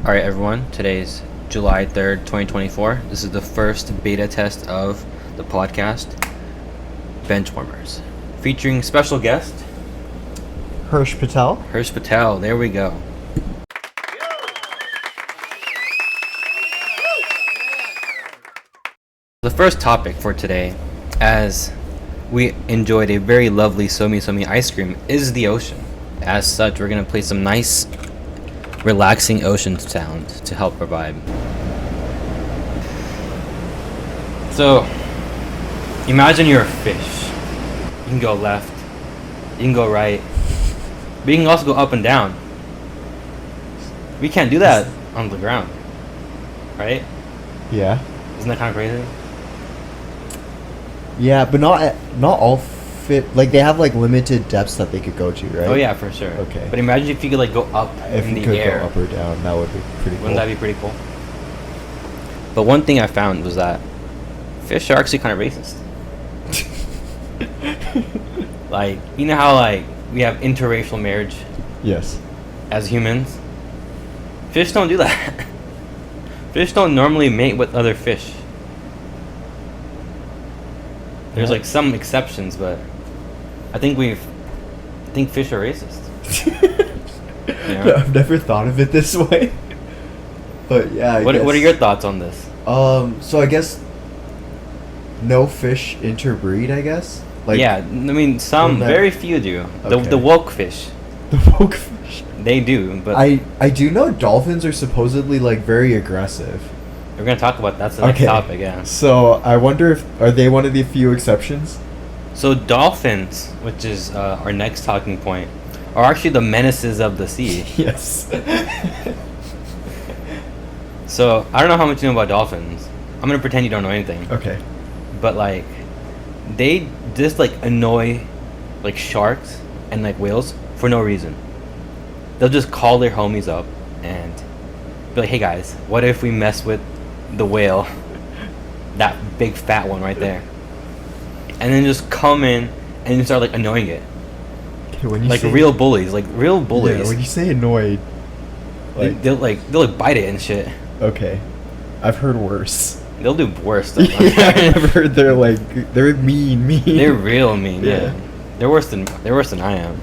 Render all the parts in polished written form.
Alright, everyone, today's July 3rd, 2024. This is the first beta test of the podcast, Benchwarmers, featuring special guest, Hirsch Patel. Hirsch Patel. There we go. The first topic for today, as we enjoyed a very lovely Somi ice cream, is the ocean. As such, we're going to play some nice relaxing ocean sound to help provide. So, imagine you're a fish. You can go left, you can go right, but you can also go up and down. We can't do that on the ground, right? Yeah. Isn't that kind of crazy? Yeah, but not all fit. Like they have like limited depths that they could go to, right? Oh yeah, for sure. Okay. But imagine if you could like go up If in you the could air. go up or down, that would be pretty cool. Wouldn't that be pretty cool? But one thing I found was that fish are actually kind of racist. Like, you know how like we have interracial marriage Yes. as humans? Fish don't do that. Fish don't normally mate with other fish. There's Yeah. like some exceptions, but I think fish are racist. Yeah. I've never thought of it this way. But yeah. I What guess, are your thoughts on this? So I guess no fish interbreed. I guess. Like Yeah, I mean some, very few do. Okay. The woke fish, the woke fish. they do, but I do know dolphins are supposedly like very aggressive. we're gonna talk about that's the next topic, yeah. So I wonder if are they one of the few exceptions? So dolphins, which is our next talking point, are actually the menaces of the sea. Yes. So I don't know how much you know about dolphins. I'm gonna pretend you don't know anything. Okay. But like, they just like annoy like sharks and like whales for no reason. They'll just call their homies up and be like, "Hey guys, what if we mess with the whale, that big fat one right there?" And then just come in and start like annoying it, Okay, when you like say, real bullies, like real bullies. Yeah, when you say annoyed, like they'll bite it and shit. okay, I've heard worse. They'll do worse stuff. Yeah, I've heard they're mean. They're real mean. Yeah. Yeah. They're worse than I am.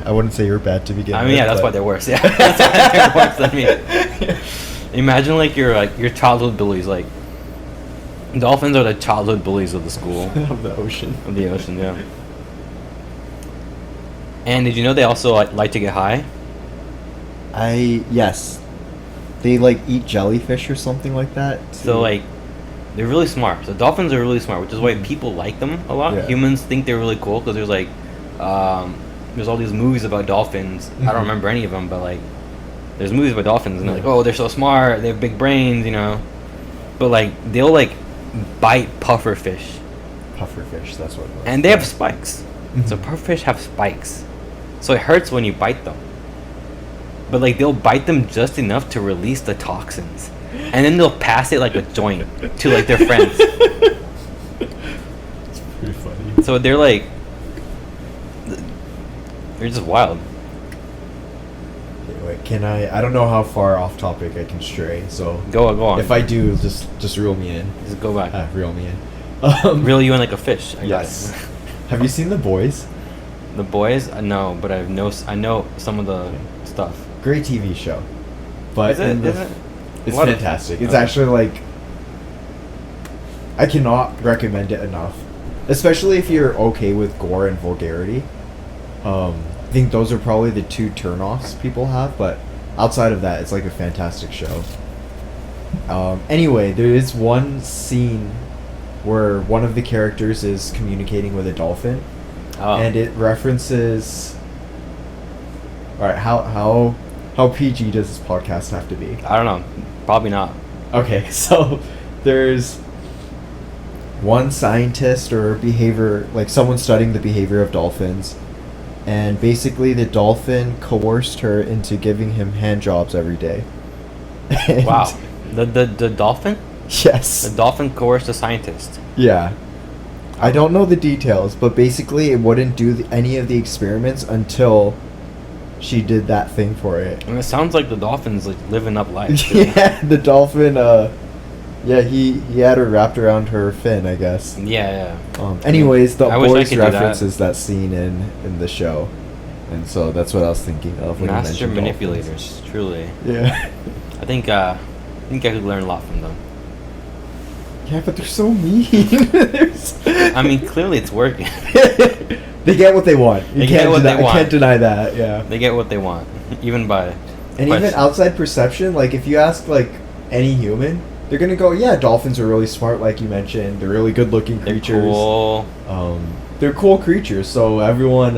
I wouldn't say you're bad to begin with. I mean, yeah, that's why they're worse. Yeah, that's why they're worse than me. Imagine like your childhood bullies. Like dolphins are the childhood bullies of the school, of the ocean. of the ocean. Yeah. And did you know they also like to get high? Yes, they like eat jellyfish or something like that. So like, they're really smart. So dolphins are really smart, which is why people like them a lot. Yeah. Humans think they're really cool because there's like, there's all these movies about dolphins. I don't remember any of them, but like, there's movies about dolphins, and they're like, oh, they're so smart, they have big brains, you know. But like, they'll like bite pufferfish, Pufferfish, that's what it was. and they have spikes. So Mhm. pufferfish have spikes, so it hurts when you bite them. But like, they'll bite them just enough to release the toxins, and then they'll pass it like a joint to like their friends. It's pretty funny. So they're like, they're just wild. Okay, wait, I don't know how far off topic I can stray, so Go on. if I do, just reel me in. Just go back. Reel me in. Reel you in like a fish. I Yes. got it. Have you seen The Boys? The Boys? No, but I know some of the stuff. Great TV show. But Is it? it's What? fantastic. It's Okay. actually like I cannot recommend it enough. Especially if you're okay with gore and vulgarity. I think those are probably the two turnoffs people have, but outside of that, it's like a fantastic show. Anyway, there is one scene where one of the characters is communicating with a dolphin, Oh. and it references. All right, how PG does this podcast have to be? I don't know. Probably not. Okay, so there's one scientist or behavior, like someone studying the behavior of dolphins, and basically the dolphin coerced her into giving him hand jobs every day. And- Wow. The dolphin? Yes. The dolphin coerced a scientist. Yeah. I don't know the details, but basically it wouldn't do any of the experiments until she did that thing for it. And it sounds like the dolphin's like living up life. Too. Yeah, the dolphin. Yeah, he had her wrapped around her fin, I guess. Yeah. Anyways, the I wish I boys could do that. references that scene in the show, and so that's what I was thinking of when Master you mentioned manipulators, dolphins. truly. Yeah. I think I could learn a lot from them. Yeah, but they're so mean. I mean, clearly it's working. They get what they want. They get what they want. I can't deny that. Yeah. They get what they want, even by. And even outside perception, like if you ask like any human, they're gonna go, yeah, dolphins are really smart, like you mentioned. They're really good-looking creatures. They're cool. They're cool creatures, so everyone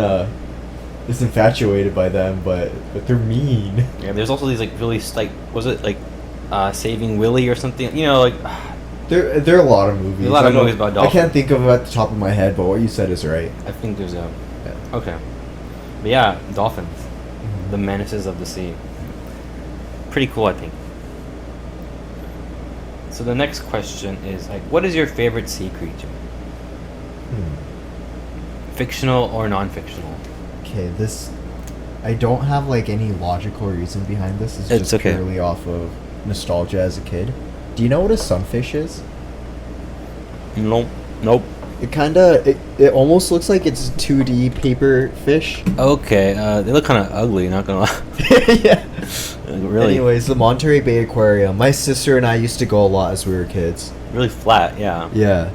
is infatuated by them, but they're mean. Yeah, there's also these like really like was it like Saving Willie or something? You know, like There are a lot of movies. There's a lot of movies about dolphins. I can't think of it at the top of my head, but what you said is right. I think there's a Yeah. okay, but yeah, dolphins, Mhm. the menaces of the sea. Pretty cool, I think. So the next question is like, what is your favorite sea creature? Fictional or non-fictional? Okay, this I don't have like any logical reason behind this. It's It's just okay. purely off of nostalgia as a kid. Do you know what a sunfish is? Nope. It almost looks like it's 2D paper fish. Okay, they look kind of ugly. Not gonna lie. Yeah. Really, Anyways, the Monterey Bay Aquarium. My sister and I used to go a lot as we were kids. really flat. Yeah. Yeah.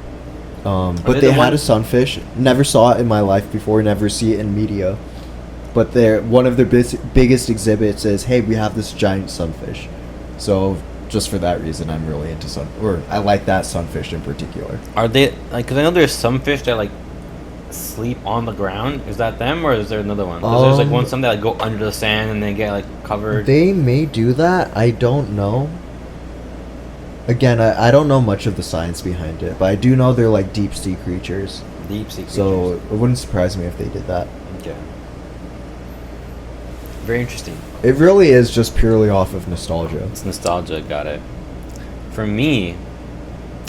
But they they the had one- a sunfish. Never saw it in my life before. Never see it in media. But one of their biggest exhibits is, hey, we have this giant sunfish. So just for that reason, I'm really into I like that sunfish in particular. Are they like? Cause I know there's some fish that like sleep on the ground. Is that them, or is there another one? 'Cause there's like some that like go under the sand and then get like covered. They may do that. I don't know. Again, I don't know much of the science behind it, but I do know they're like deep sea creatures. Deep sea creatures. So it wouldn't surprise me if they did that. Okay. Very interesting. It really is just purely off of nostalgia. It's nostalgia. Got it. For me,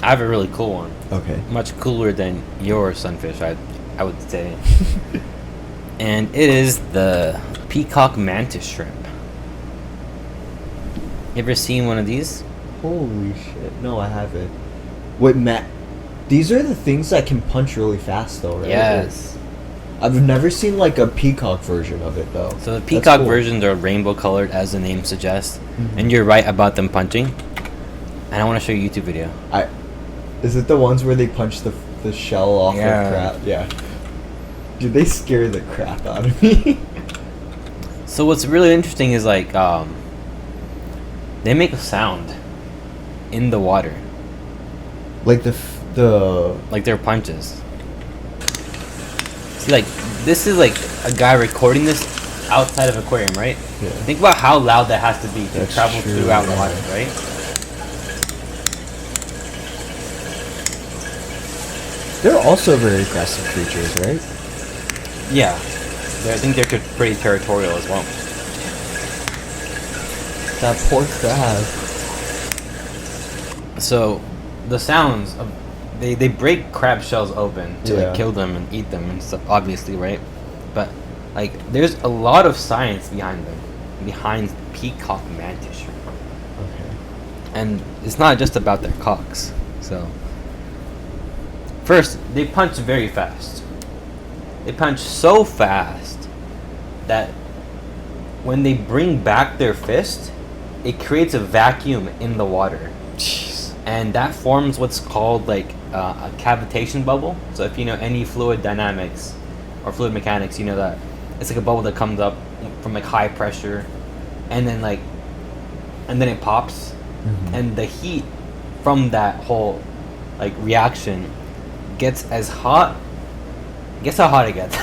I have a really cool one. Okay. Much cooler than your sunfish, I would say. And it is the peacock mantis shrimp. You ever seen one of these? Holy shit. No, I haven't. Wait, Matt. These are the things that can punch really fast, though, right? Yes. I've never seen like a peacock version of it, though. So the That's peacock cool. versions are rainbow colored, as the name suggests. Mhm. And you're right about them punching. And I want to show you a YouTube video. Is it the ones where they punch the shell off Yeah. of crap? Yeah. Dude, they scare the crap out of me. So what's really interesting is like they make a sound in the water, Like the like their punches. See, like this is like a guy recording this outside of an aquarium, right? Yeah. Think about how loud that has to be to That's travel true, throughout yeah. water, right? They're also very aggressive creatures, right? Yeah. I think they're pretty territorial as well. That poor crab. So, the sounds of they break crab shells open to Yeah. like kill them and eat them and stuff, obviously, right? But like, there's a lot of science behind them, behind peacock mantis shrimp, Okay. and it's not just about their cocks. So, first, they punch very fast. They punch so fast that when they bring back their fist, it creates a vacuum in the water. Jeez. And that forms what's called like a cavitation bubble. So if you know any fluid dynamics or fluid mechanics, you know that it's like a bubble that comes up from like high pressure, and then it pops, Mhm. and the heat from that whole like reaction gets as hot. Guess how hot it gets?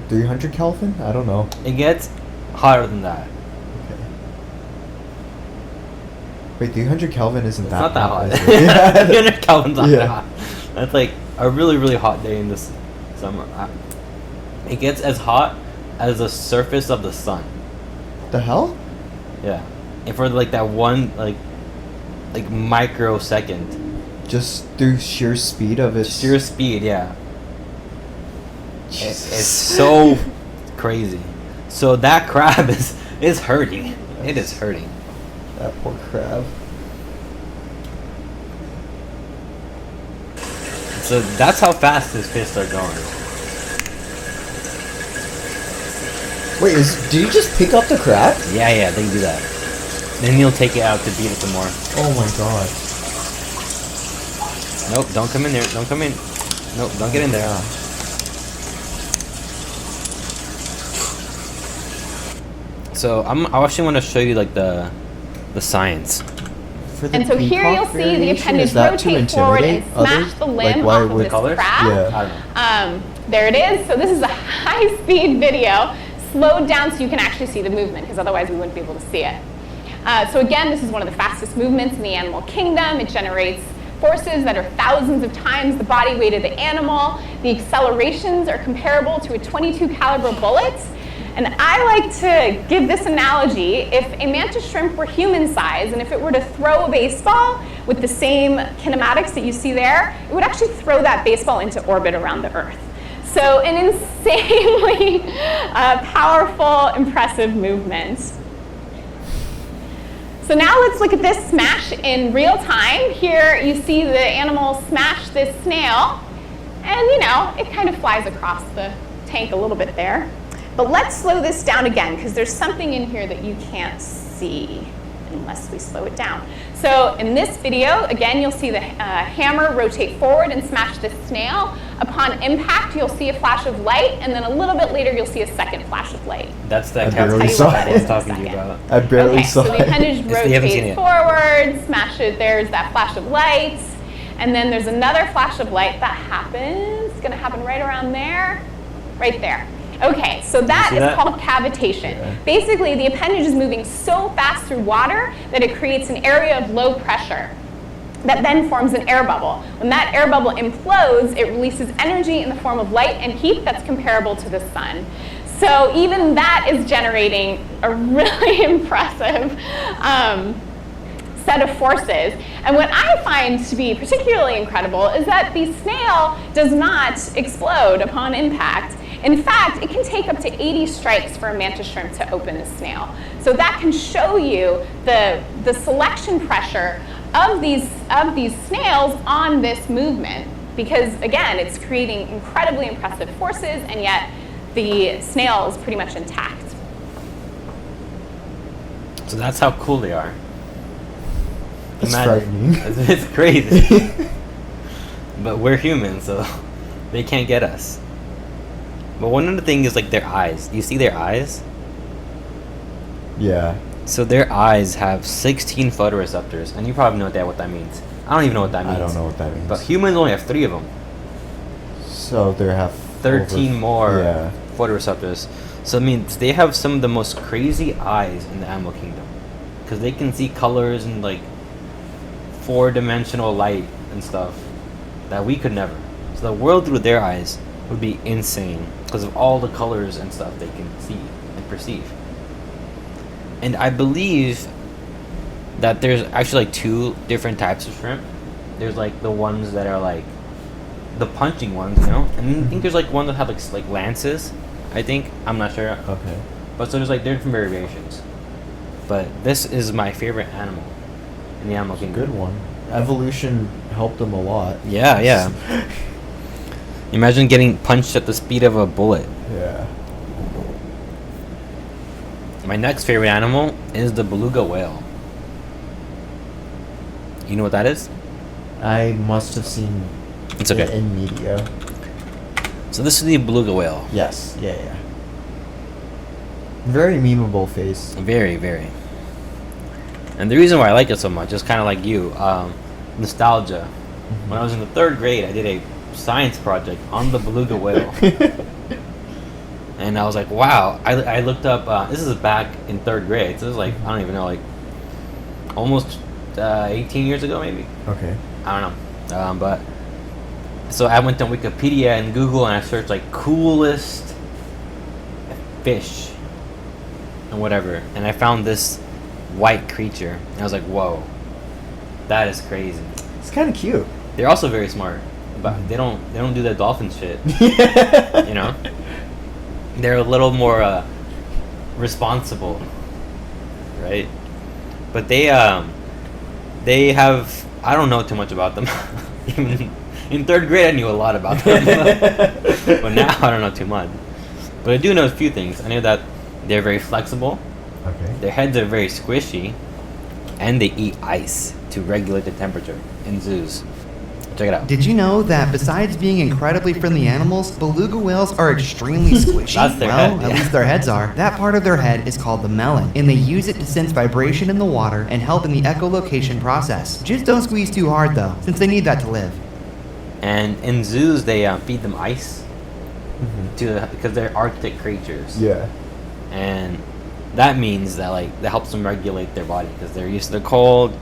300 Kelvin? I don't know. It gets hotter than that. Okay. Wait, 300 Kelvin isn't It's that not that hot. is it? Yeah. 300 Kelvin's not Yeah. that hot. That's like a really, really hot day in this summer. It gets as hot as the surface of the sun. The hell? Yeah. And for like that one like microsecond. Just through sheer speed of its... Sheer speed, yeah. It's so crazy. So that crab is hurting. It is hurting. That poor crab. So that's how fast his fists are going. Wait, did you just pick up the crab? Yeah, they can do that. Then he'll take it out to beat it some more. Oh my god. Nope, don't come in there. Don't come in. Nope, don't get in there. Yeah. So I actually want to show you like the science. For the And so here you'll peacock see the variation, appendage is that to rotate forward and intimidate smash others? the Like, limb why off of would this colors? crab. Yeah. I don't know. There it is. So this is a high-speed video, slowed down so you can actually see the movement, because otherwise we wouldn't be able to see it. So again, this is one of the fastest movements in the animal kingdom. It generates forces that are thousands of times the body weight of the animal. The accelerations are comparable to a .22 caliber bullet. And I like to give this analogy. If a mantis shrimp were human size, and if it were to throw a baseball with the same kinematics that you see there, it would actually throw that baseball into orbit around the Earth. So an insanely powerful, impressive movement. So now let's look at this smash in real time. Here you see the animal smash this snail, and you know, it kind of flies across the tank a little bit there. But let's slow this down again, because there's something in here that you can't see unless we slow it down. So in this video, again, you'll see the hammer rotate forward and smash this snail. Upon impact, you'll see a flash of light, and then a little bit later, you'll see a second flash of light. That's that I cat barely I saw was it. talking to you about. I barely saw so the it. appendage If you haven't seen rotates it. forward, smash it, there's that flash of light, and then there's another flash of light that happens. It's gonna happen right around there, right there. Okay, so that see is that? called cavitation. Yeah. Basically, the appendage is moving so fast through water that it creates an area of low pressure that then forms an air bubble. When that air bubble implodes, it releases energy in the form of light and heat that's comparable to the sun. So even that is generating a really impressive set of forces. And what I find to be particularly incredible is that the snail does not explode upon impact. In fact, it can take up to 80 strikes for a mantis shrimp to open a snail. So that can show you the selection pressure of these snails on this movement, because again, it's creating incredibly impressive forces, and yet the snail is pretty much intact. So that's how cool they are. It's Imagine- frightening. It's crazy. But we're humans, so they can't get us. But one of the things is like their eyes. Do you see their eyes? Yeah. So their eyes have 16 photoreceptors, and you probably know what that means. I don't even know what that means. I don't know what that means. But humans only have 3 of them. So they have 13 more Yeah. photoreceptors. So it means they have some of the most crazy eyes in the animal kingdom, because they can see colors and like 4-dimensional light and stuff that we could never. So the world through their eyes would be insane because of all the colors and stuff they can see and perceive. And I believe that there's actually like 2 different types of shrimp. There's like the ones that are like the punching ones, you know, and I think there's like one that have like lances. I think, I'm not sure, Okay. but so there's like different variations. But this is my favorite animal in the animal kingdom. Good one. Evolution helped them a lot. Yeah. Imagine getting punched at the speed of a bullet. Yeah. My next favorite animal is the beluga whale. You know what that is? I must have seen It's it okay. in media. So this is the beluga whale. Yes. Yeah. Very memeable face. Very, very. And the reason why I like it so much is kind of like you, nostalgia. When I was in the 3rd grade, I did a science project on the beluga whale. And I was like, wow. I looked up, this is back in 3rd grade. So this is like, I don't even know, like almost 18 years ago maybe. Okay. I don't know. But so I went to Wikipedia and Google and I searched like coolest fish and whatever. And I found this white creature. And I was like, whoa, that is crazy. It's kind of cute. They're also very smart. but they don't do that dolphin shit. You know, they're a little more responsible, right? But they have, I don't know too much about them. Even in third grade, I knew a lot about them, but now I don't know too much. But I do know a few things. I know that they're very flexible. Okay. Their heads are very squishy, and they eat ice to regulate the temperature in zoos. Check it out. Did you know that besides being incredibly friendly animals, beluga whales are extremely squishy? That's their well, head, at yeah. least their heads are. That part of their head is called the melon, and they use it to sense vibration in the water and help in the echolocation process. Just don't squeeze too hard though, since they need that to live. And in zoos, they feed them ice Mm-hmm. because they're Arctic creatures. Yeah. And that means that that helps them regulate their body because they're used to the cold,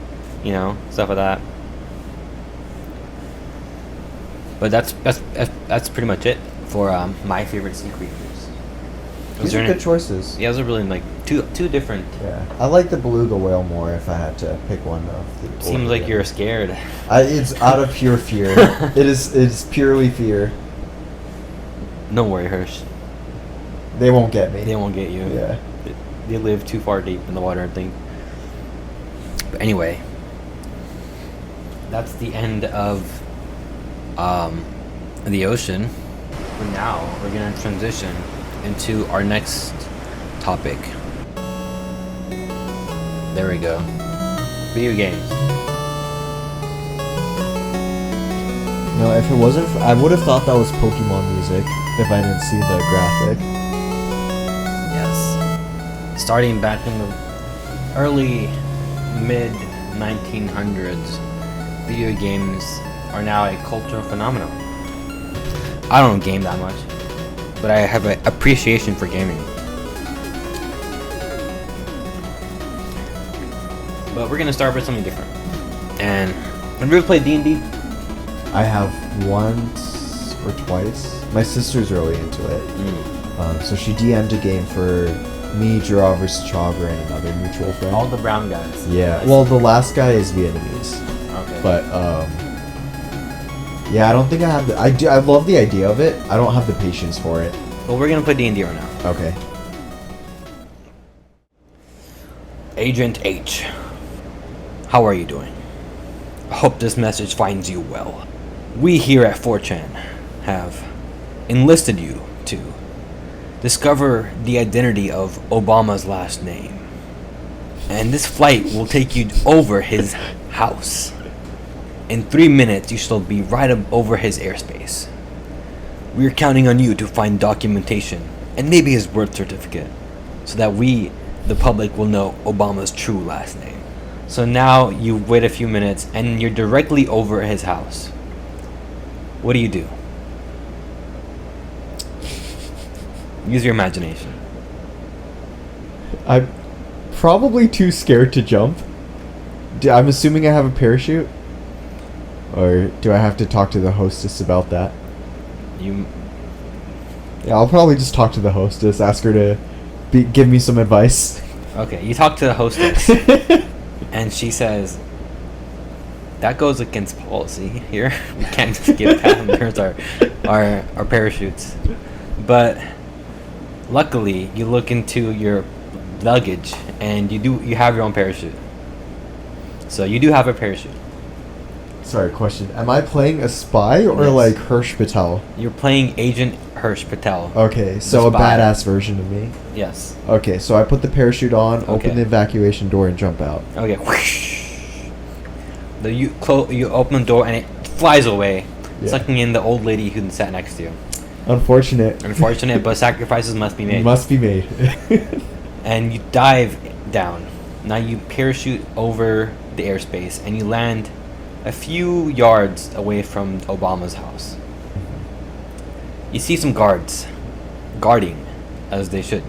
stuff like that. But that's pretty much it for my favorite sea creatures. These are good choices. Yeah, those are really two different. Yeah. I like the beluga whale more if I had to pick one of the. Seems like you're scared. It's out of pure fear. It's purely fear. Don't worry, Hirsch. They won't get me. They won't get you. Yeah. They live too far deep in the water, I think. But anyway, that's the end of the ocean. For now, we're gonna transition into our next topic. There we go. Video games. No, if it wasn't, I would have thought that was Pokemon music if I didn't see the graphic. Yes. Starting back in the early mid 1900s, video games are now a cultural phenomenon. I don't game that much, but I have an appreciation for gaming. But we're gonna start with something different. And have you ever played D&D? I have once or twice. My sister's really into it. So she DM'd a game for me, Gerard versus Chogger, and another mutual friend. All the brown guys. Yeah. Well, the last guy is Vietnamese. Okay. But yeah, I don't think I have the. I love the idea of it. I don't have the patience for it. Well, we're gonna play D&D right now. Okay. Agent H, how are you doing? I hope this message finds you well. We here at 4chan have enlisted you to discover the identity of Obama's last name. And this flight will take you over his house. In 3 minutes, you shall be right up over his airspace. We're counting on you to find documentation and maybe his birth certificate so that we, the public, will know Obama's true last name. So now you wait a few minutes and you're directly over his house. What do you do? Use your imagination. I'm probably too scared to jump. I'm assuming I have a parachute? Or do I have to talk to the hostess about that? You Yeah, I'll probably just talk to the hostess, ask her to give me some advice. okay? You talk to the hostess, and she says, "That goes against policy here. We can't just give passengers our parachutes." But luckily, you look into your luggage, and you have your own parachute. So you do have a parachute. Sorry, question. Am I playing a spy or Yes. like Hirsch Patel? You're playing Agent Hirsch Patel. Okay, so a spy. badass version of me. Yes. Okay, so I put the parachute on, Okay. open the evacuation door, and jump out. Okay. You open the door and it flies away, Yeah. sucking in the old lady who sat next to you. Unfortunate. Unfortunate, but sacrifices must be made. Must be made. And you dive down. Now you parachute over the airspace and you land a few yards away from Obama's house. You see some guards guarding, as they should.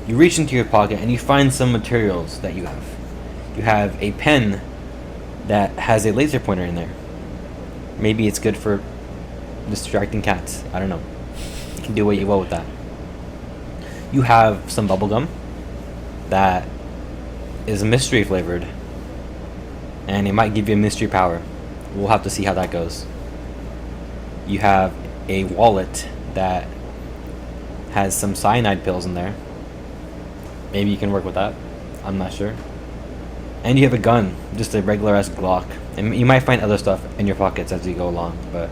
You reach into your pocket and you find some materials that you have. You have a pen that has a laser pointer in there. Maybe it's good for distracting cats. I don't know. You can do what you will with that. You have some bubble gum that is mystery flavored, and it might give you a mystery power. We'll have to see how that goes. You have a wallet that has some cyanide pills in there. Maybe you can work with that. I'm not sure. And you have a gun, just a regular ass Glock. And you might find other stuff in your pockets as you go along, but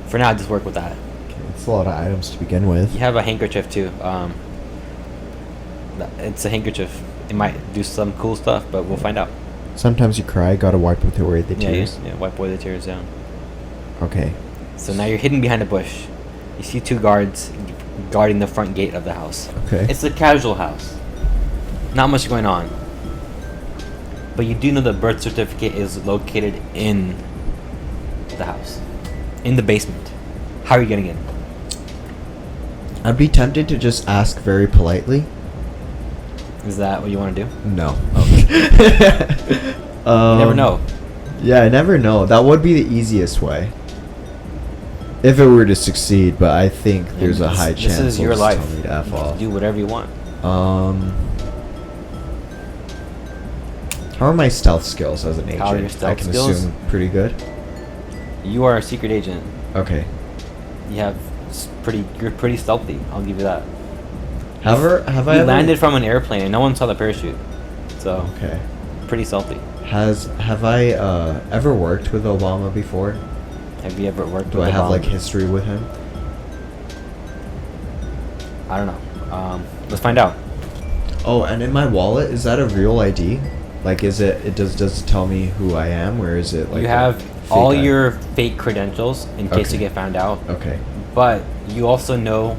for now, just work with that. Okay, it's a lot of items to begin with. You have a handkerchief too. It's a handkerchief. It might do some cool stuff, but we'll find out. Sometimes you cry, gotta wipe away the tears. Yeah, wipe away the tears down. Okay. So now you're hidden behind a bush. You see two guards guarding the front gate of the house. Okay. It's a casual house. Not much going on. But you do know the birth certificate is located in the house. In the basement. How are you getting in? I'd be tempted to just ask very politely. Is that what you want to do? No. You never know. Yeah, I never know. That would be the easiest way. If it were to succeed, but I think there's a high chance This is your they'll life. just tell me to F You off. can do whatever you want. How are my stealth skills as an agent? How are your stealth I can skills? assume pretty good. You are a secret agent. Okay. You have you're pretty stealthy. I'll give you that. Have I You ever landed from an airplane and no one saw the parachute. So Okay. pretty stealthy. Have I ever worked with Obama before? Have you ever worked Do with I have Obama? like history with him? I don't know. Let's find out. Oh, and in my wallet, is that a real ID? Like, does it tell me who I am, or is it like You a have fake all ID? your fake credentials in case you Okay. get found out. Okay. But you also know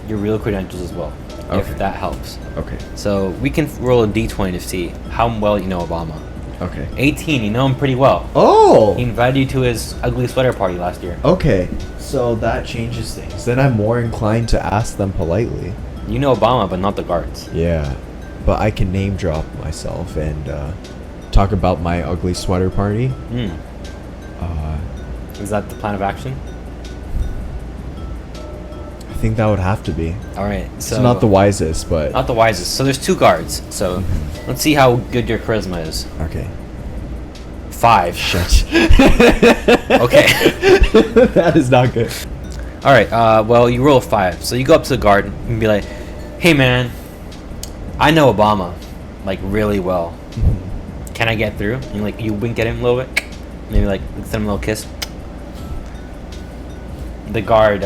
your real credentials as well, Okay. if that helps. Okay. So we can roll a d20 to see how well you know Obama. Okay. 18, you know him pretty well. Oh. He invited you to his ugly sweater party last year. Okay. So that changes things. Then I'm more inclined to ask them politely. You know Obama, but not the guards. Yeah. But I can name drop myself and talk about my ugly sweater party. Hmm. Uh, Is that the plan of action? I think that would have to be. All right. So It's not the wisest, but not the wisest. So there's two guards. So let's see how good your charisma is. okay. 5. Shit. Okay. That is not good. All right. Well, you roll a 5. So you go up to the guard and be like, "Hey, man, I know Obama, like really well. Can I get through?" And like you wink at him a little bit, maybe like send him a little kiss. The guard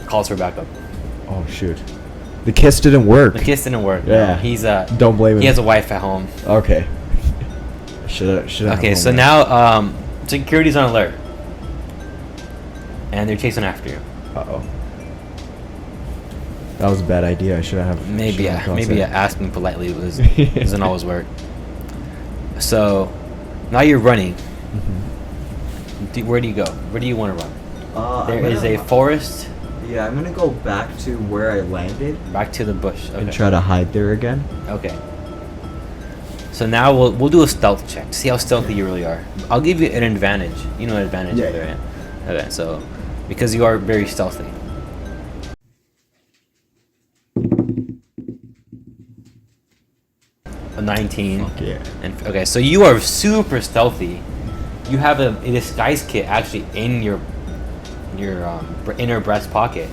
calls for backup. Oh shoot. The kiss didn't work. The kiss didn't work. Yeah. No, he's Don't blame him. he has a wife at home. Okay. Should have. Okay, so now security's on alert, and they're chasing after you. Uh-oh. That was a bad idea. I should have. Maybe asking politely doesn't always work. So now you're running. Where do you go? Where do you want to run? There is a forest. Yeah, I'm gonna go back to where I landed Back to the bush. Okay. and try to hide there again. Okay. So now we'll do a stealth check to see how stealthy you really are. I'll give you an advantage. You know what advantage Yeah, is, yeah. right? Okay, so because you are very stealthy. A 19. Fuck yeah. And okay, so you are super stealthy. You have a disguise kit actually in your inner breast pocket,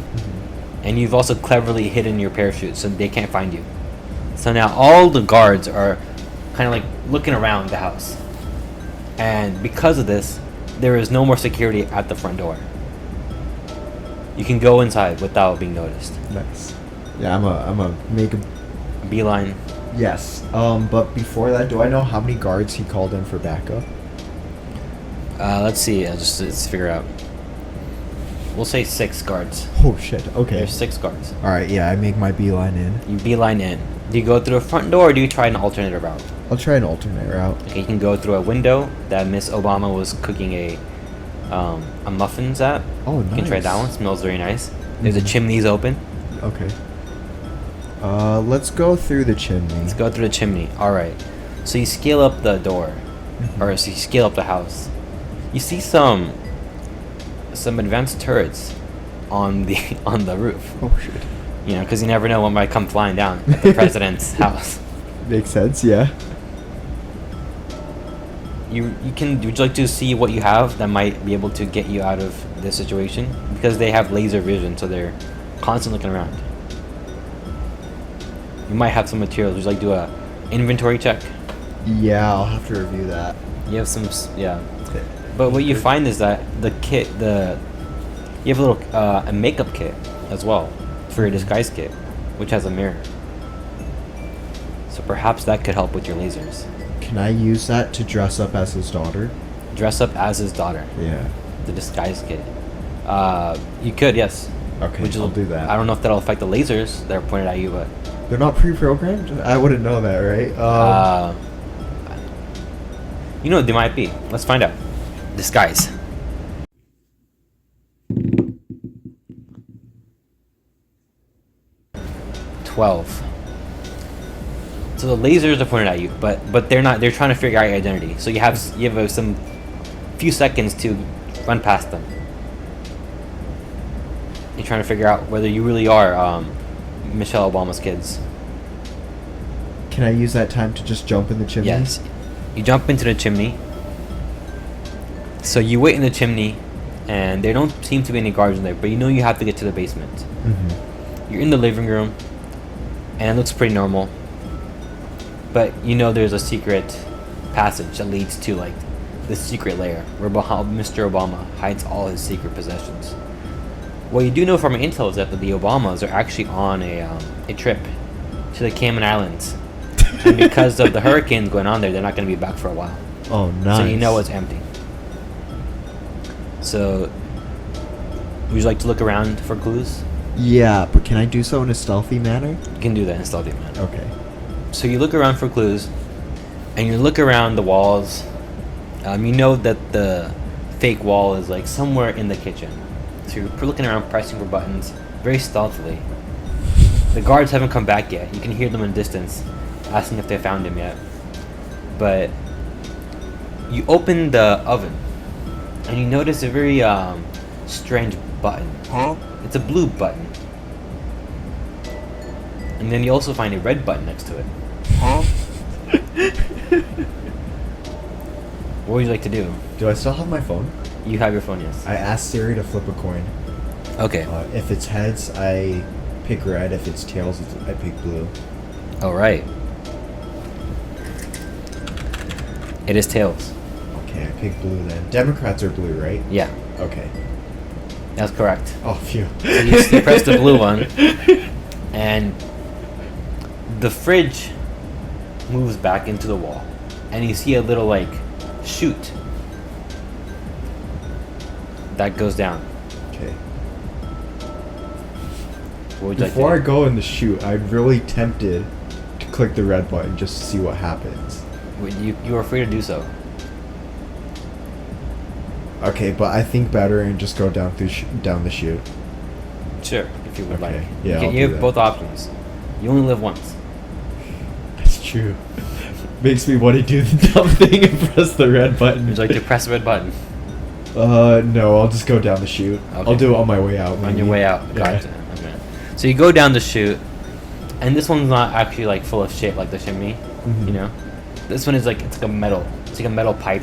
and you've also cleverly hidden your parachute so they can't find you. So now all the guards are kind of like looking around the house, and because of this, there is no more security at the front door. You can go inside without being noticed. Nice. Yeah, I'm a make a. Beeline. Yes. But before that, do I know how many guards he called in for backup? Let's see. Let's figure out. We'll say 6 guards. Oh shit. Okay. There's 6 guards. All right. Yeah, I make my beeline in. You beeline in. Do you go through a front door or do you try an alternative route? I'll try an alternate route. Okay, you can go through a window that Miss Obama was cooking a muffins at. Oh, You can try nice. that one. Smells very nice. There's a Mhm. chimney's open. Okay. Let's go through the chimney. Let's go through the chimney. All right. So you scale up the door, Mhm. or so you scale up the house. You see some advanced turrets on the roof. Oh shit. You know, because you never know what might come flying down at the president's house. Makes sense. Yeah. Would you like to see what you have that might be able to get you out of this situation? Because they have laser vision, so they're constantly looking around. You might have some materials. Would you like to do a inventory check? Yeah, I'll have to review that. You have some, yeah. Okay. But what you find is that you have a little a makeup kit as well for your disguise kit, which has a mirror. So perhaps that could help with your lasers. Can I use that to dress up as his daughter? Dress up as his daughter. Yeah. The disguise kit. You could, yes. Okay, I'll do that. I don't know if that'll affect the lasers that are pointed at you, but They're not pre-programmed? I wouldn't know that, right? they might be. Let's find out. Disguise. $12. So the lasers are pointed at you, but they're not. They're trying to figure out your identity. So you have some few seconds to run past them. You're trying to figure out whether you really are Michelle Obama's kids. Can I use that time to just jump in the chimney? Yes. You jump into the chimney. So you wait in the chimney, and there don't seem to be any guards in there, but you know you have to get to the basement. Mm-hmm. You're in the living room, and it looks pretty normal. But you know there's a secret passage that leads to like the secret lair where Mr. Obama hides all his secret possessions. What you do know from intel is that the Obamas are actually on a trip to the Cayman Islands. And because of the hurricanes going on there, they're not going to be back for a while. Oh, nice. So you know it's empty. So, would you like to look around for clues? Yeah, but can I do so in a stealthy manner? You can do that in a stealthy manner. Okay. So you look around for clues, and you look around the walls. You know that the fake wall is like somewhere in the kitchen. So you're looking around, pressing for buttons, very stealthily. The guards haven't come back yet. You can hear them in the distance, asking if they found him yet. But you open the oven, and you notice a very strange button. Huh? It's a blue button. And then you also find a red button next to it. Huh? What would you like to do? Do I still have my phone? You have your phone, yes. I asked Siri to flip a coin. Okay. If it's heads, I pick red. If it's tails, I pick blue. All right. It is tails. Okay, I pick blue then. Democrats are blue, right? Yeah, Okay. that's correct. Oh, phew. So you press the blue one, and the fridge moves back into the wall, and you see a little like chute that goes down. Okay. What would you Before I like to do? go in the chute, I'm really tempted to click the red button just to see what happens. You are free to do so. Okay, but I think better and just go down down the chute. Sure, if you would Okay, like. yeah, I'll You do have that. both options. You only live once. That's true. Makes me want to do the dumb thing and press the red button. Would you like to press the red button? No, I'll just go down the chute. Okay. I'll do it on my way out. On maybe. your way out. Yeah. Gotcha. Okay. So you go down the chute, and this one's not actually like full of shit like the chimney. Mhm. You know, this one is like it's like a metal pipe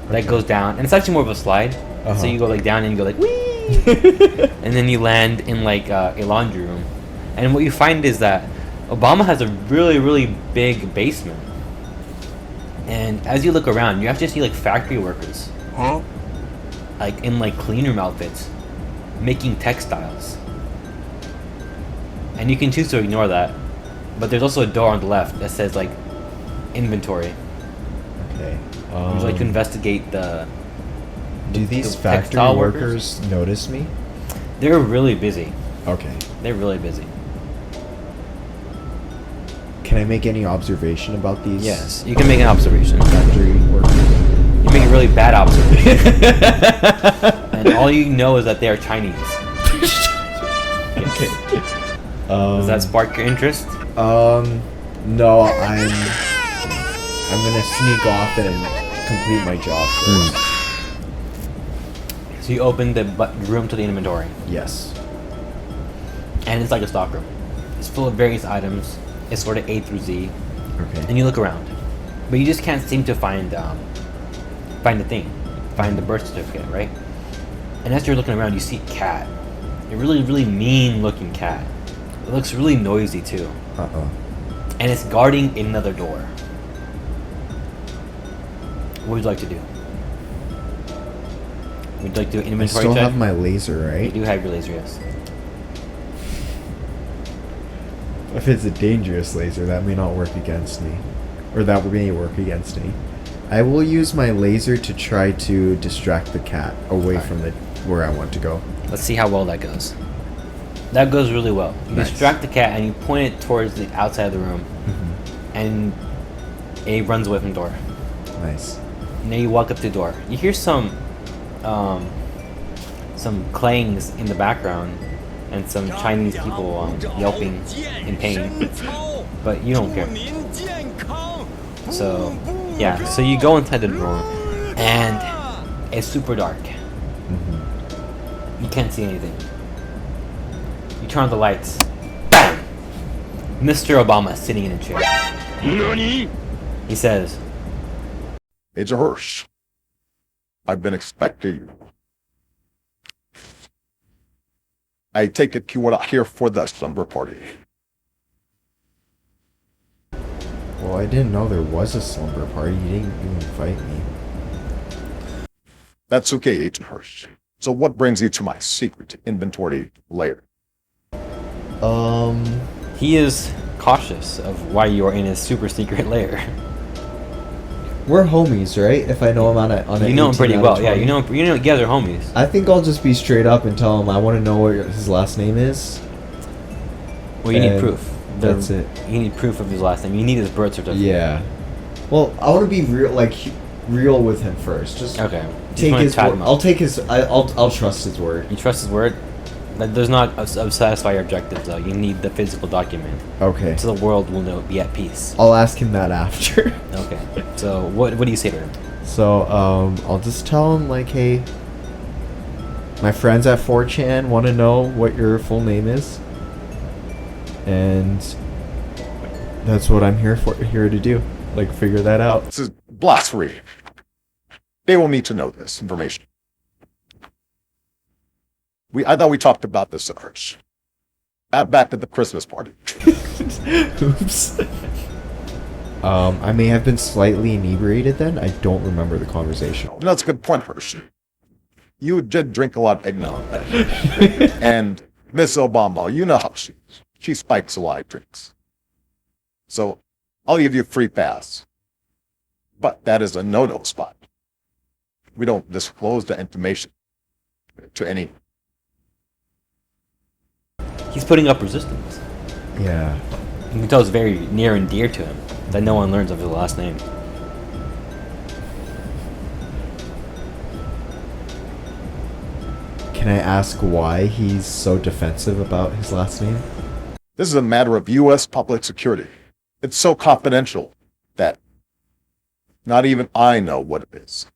that Okay. goes down, and it's actually more of a slide. Uh-huh. So you go like down and you go like wee, and then you land in like a laundry room. And what you find is that Obama has a really really big basement, and as you look around, you actually see like factory workers. Huh? Like in like clean room outfits, making textiles. And you can choose to ignore that, but there's also a door on the left that says like inventory. Okay. Would you like to investigate the? Do these the factory textile workers notice me? They're really busy. Okay. They're really busy. Can I make any observation about these? Yes, you can make an observation. Factory workers. You make a really bad observation, and all you know is that they are Chinese. Okay. Does that spark your interest? No, I'm gonna sneak off and complete my job first. So you open the room to the inventory, Yes. and it's like a stock room. It's full of various items. It's sort of A through Z. Okay. And you look around, but you just can't seem to find find the thing, find the birth certificate, right? And as you're looking around, you see a cat. A really, really mean-looking cat. It looks really noisy too. And it's guarding another door. What would you like to do? Would you like to do an I inventory still check? have my laser, You right? do have your laser, yes. If it's a dangerous laser, that may not work against me. Or that may work against me. I will use my laser to try to distract the cat away Alright. from where I want to go. Let's see how well that goes. That goes really well. You Nice. distract the cat and you point it towards the outside of the room, and it runs away from the door. Nice. Now you walk up to the door. You hear some clangs in the background and some Chinese people yelping in pain, but you don't care. So, yeah. So you go inside the room, and it's super dark. You can't see anything. You turn on the lights. Bam! Mr. Obama sitting in a chair. He says, Major Hirsch, I've been expecting you. I take it you were not here for the slumber party. Well, I didn't know there was a slumber party. You didn't even invite me. That's okay, Agent Hirsch. So what brings you to my secret inventory layer? he is cautious of why you are in his super secret lair. We're homies, right? If I know him on a You know him 18 pretty out of well. Yeah, 20. you know, you guys are homies. I think I'll just be straight up and tell him I want to know what his last name is. Well, you need And proof. That's it. You need proof of his last name. You need his birth certificate. Yeah. Well, I want to be real, real with him first. Just Okay. Just take wanna his tat word. him up. I'll take his. I'll trust his word. You trust his word? That does not satisfy your objectives, though. You need the physical document, Okay. so the world will be at peace. I'll ask him that after. Okay. So what do you say to him? So I'll just tell him hey, my friends at 4chan want to know what your full name is, and that's what I'm here to do. Figure that out. This is blasphemy. They will need to know this information. I thought we talked about this at Hirsch. Back at the Christmas party. Oops. I may have been slightly inebriated then. I don't remember the conversation. No, that's a good point, Hirsch. You did drink a lot of eggnog. And Miss Obama, you know how she is. She spikes a lot of drinks. So I'll give you a free pass. But that is a no-no spot. We don't disclose the information to any. He's putting up resistance. Yeah. You can tell it's very near and dear to him that no one learns of his last name. Can I ask why he's so defensive about his last name? This is a matter of U.S. public security. It's so confidential that not even I know what it is.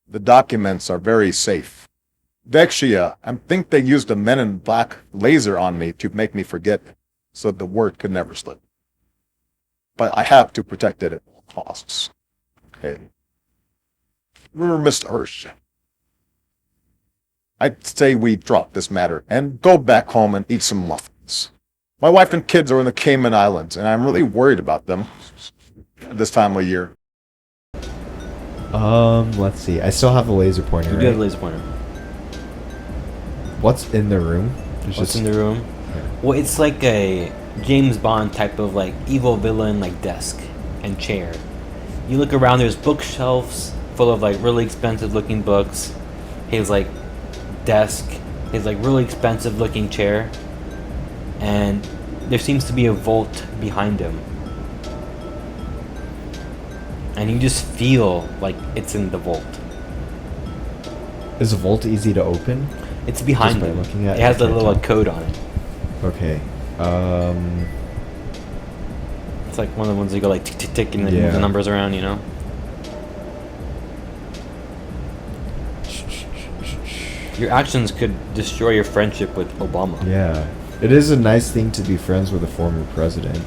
The documents are very safe. Vexia, I think they used a Men in Black laser on me to make me forget, so the word could never slip. But I have to protect it at all costs. Okay. Remember, Mr. Hirsch, I'd say we drop this matter and go back home and eat some muffins. My wife and kids are in the Cayman Islands, and I'm really worried about them at this time of year. Let's see. I still have a laser pointer, You right? do have a laser pointer. What's in the room? There's What's just in the room? Well, it's like a James Bond type of evil villain desk and chair. You look around, there's bookshelves full of really expensive looking books. His desk, his really expensive looking chair, and there seems to be a vault behind him. And you just feel like it's in the vault. Is the vault easy to open? It's behind Just by him. looking at It has it, I a can't little tell. code on it. Okay. It's like one of the ones that go tick tick tick and then Yeah. move the numbers around, Your actions could destroy your friendship with Obama. Yeah. It is a nice thing to be friends with a former president.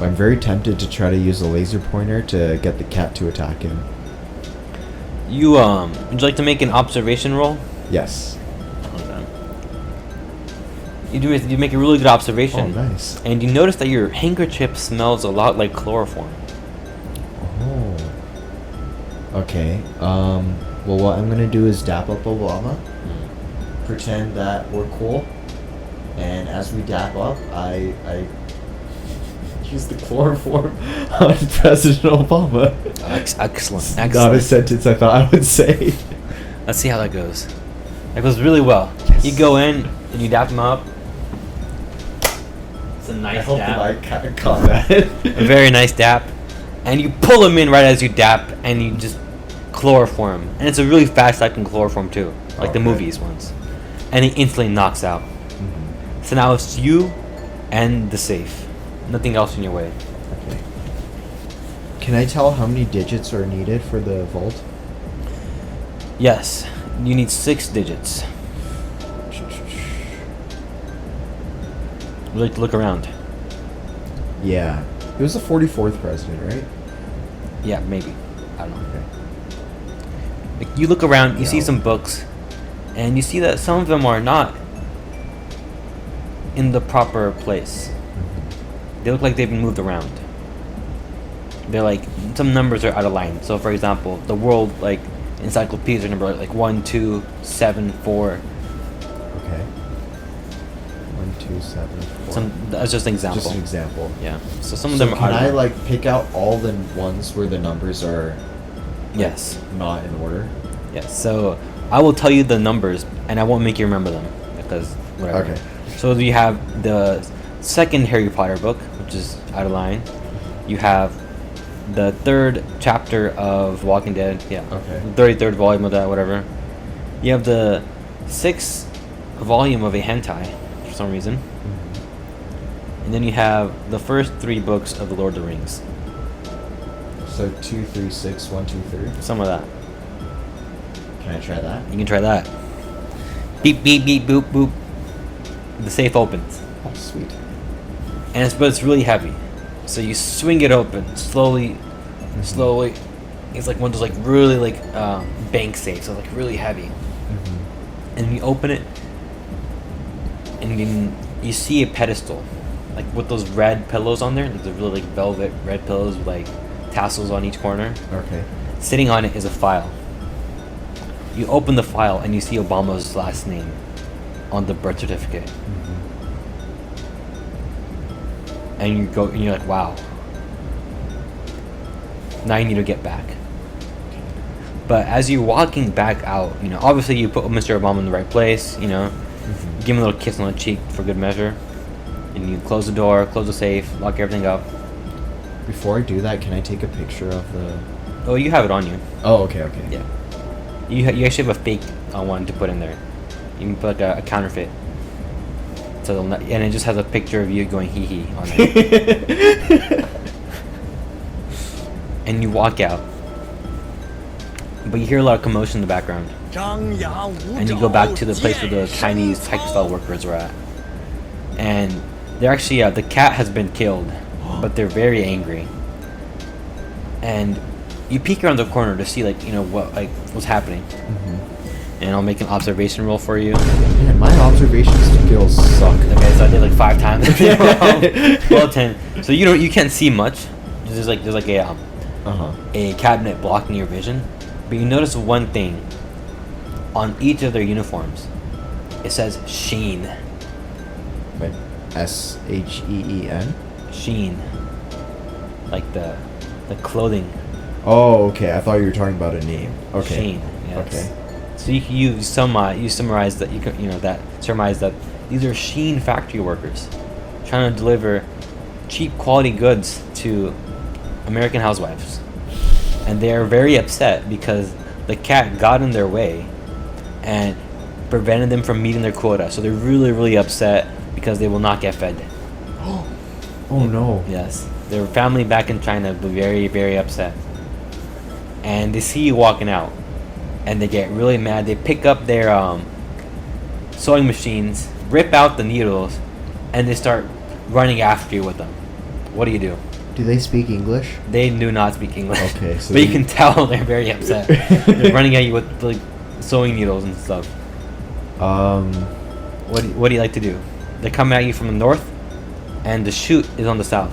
I'm very tempted to try to use a laser pointer to get the cat to attack him. Would you like to make an observation roll? Yes. Okay. You make a really good observation. Oh, nice. And you notice that your handkerchief smells a lot like chloroform. Oh. Okay. Well, what I'm gonna do is dap up Obama, pretend that we're cool, and as we dap up, I use the chloroform on President Obama. Excellent. Not a sentence I thought I would say. Let's see how that goes. That goes really well. Yes. You go in and you dap him up. It's a nice I hope dap. that I caught that. A very nice dap. And you pull him in right as you dap, and you just chloroform him. And it's a really fast acting chloroform too, like the Okay. movies ones. And he instantly knocks out. Mhm. So now it's you and the safe. Nothing else in your way. Okay. Can I tell how many digits are needed for the vault? Yes, you need 6 digits. Would you like to look around? Yeah. It was the 44th president, right? Yeah, maybe. I don't know. Okay. Like, you look around, you see Yeah. some books, and you see that some of them are not in the proper place. They look like they've been moved around. They're like, some numbers are out of line. So, for example, the world, like, encyclopedias are numbered like 1, 2, 7, 4. Okay. 1, 2, 7, 4. That's just an example. Just an example. Yeah. So some of So them can are. I like pick out all the ones where the numbers are Yes. not in order? Yes. So I will tell you the numbers, and I won't make you remember them because whatever. Okay. So you have the second Harry Potter book, which is out of line. You have the 3rd chapter of Walking Dead. Yeah. Okay. 33rd volume of that, whatever. You have the 6th volume of a hentai for some reason. Mm-hmm. And then you have the first 3 books of the Lord of the Rings. So 2, 3, 6, 1, 2, 3. Some of that. Can I try that? You can try that. Beep, beep, beep, boop, boop. The safe opens. Oh, sweet. And but it's really heavy. So you swing it open slowly, slowly. It's like one of those like really like bank safes, so like really heavy. Mm-hmm. And you open it, and then you see a pedestal, like with those red pillows on there. Like the really like velvet red pillows with like tassels on each corner. Okay. Sitting on it is a file. You open the file and you see Obama's last name on the birth certificate. Mm-hmm. And you go and you're like, wow. Now you need to get back. But as you're walking back out, you know, obviously you put Mr. Obama in the right place, you know, Mm-hmm. give him a little kiss on the cheek for good measure. And you close the door, close the safe, lock everything up. Before I do that, can I take a picture of the... Oh, you have it on you. Oh, okay, okay. Yeah. You actually have a fake one to put in there. You can put like a counterfeit. So they'll not, and it just has a picture of you going hee hee on it. And you walk out. But you hear a lot of commotion in the background. And you go back to the place where the Chinese textile workers were at. And they're actually, the cat has been killed, but they're very angry. And you peek around the corner to see, like, you know, what's happening. Mm-hmm. And I'll make an observation roll for you. Man, my observation skills suck. Okay, so I did like 5 times. Well, 10. So you can't see much. There's like Uh-huh. a cabinet blocking your vision. But you notice one thing. On each of their uniforms, it says Sheen. Like S-H-E-E-N? Sheen. Like the clothing. Oh, okay. I thought you were talking about a name. Okay. Sheen. Yes. Okay. So you summarize that surmise that these are Sheen factory workers trying to deliver cheap quality goods to American housewives, and they are very upset because the cat got in their way and prevented them from meeting their quota. So they're really, really upset because they will not get fed. Oh no. Yes, their family back in China will be very, very upset, and they see you walking out. And they get really mad. They pick up their sewing machines, rip out the needles, and they start running after you with them. What do you do? Do they speak English? They do not speak English. Okay, so but you can tell they're very upset. They're running at you with like sewing needles and stuff. What do you like to do? They come at you from the north, and the chute is on the south,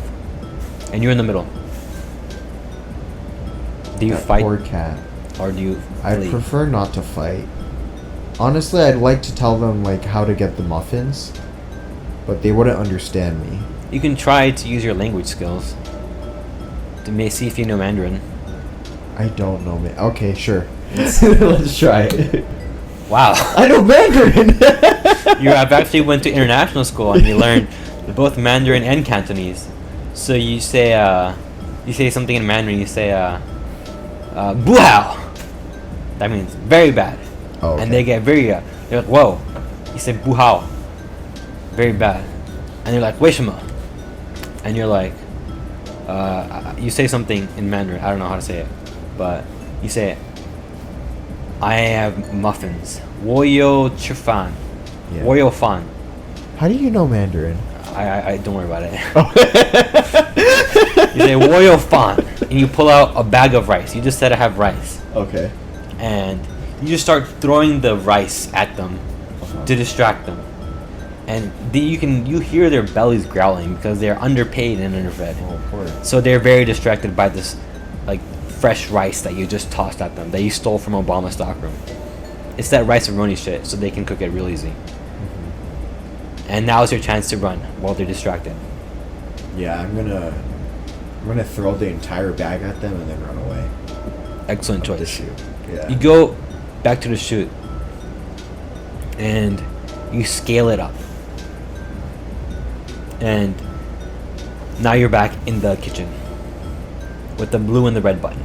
and you're in the middle. Do you That fight, poor cat. or do you I flee? prefer not to fight. Honestly, I'd like to tell them like how to get the muffins, but they wouldn't understand me. You can try to use your language skills to see if you know Mandarin. I don't know, man. Okay, sure. Let's try it. Wow. I know Mandarin. You have actually went to international school and you learned both Mandarin and Cantonese. So you say something in Mandarin. You say "bu hao." That means very bad. Oh, okay. And they get very they're like, whoa. You say "bu hao," very bad, and they're like, "为什么?" And you're like, you say something in Mandarin. I don't know how to say it, but you say, "I have muffins. 我有吃饭. Yeah. 我有饭." How do you know Mandarin? I don't worry about it. You say 我有饭, and you pull out a bag of rice. You just said I have rice, Okay. and you just start throwing the rice at them to distract them. And you hear their bellies growling because they're underpaid and underfed. Oh, poor. So they're very distracted by this like fresh rice that you just tossed at them that you stole from Obama's stockroom. It's that rice-a-roni shit, so they can cook it real easy. And now is your chance to run while they're distracted. Yeah, I'm gonna throw the entire bag at them and then run away. Excellent Up the choice. chute. Yeah. You go back to the chute and you scale it up. And now you're back in the kitchen with the blue and the red button.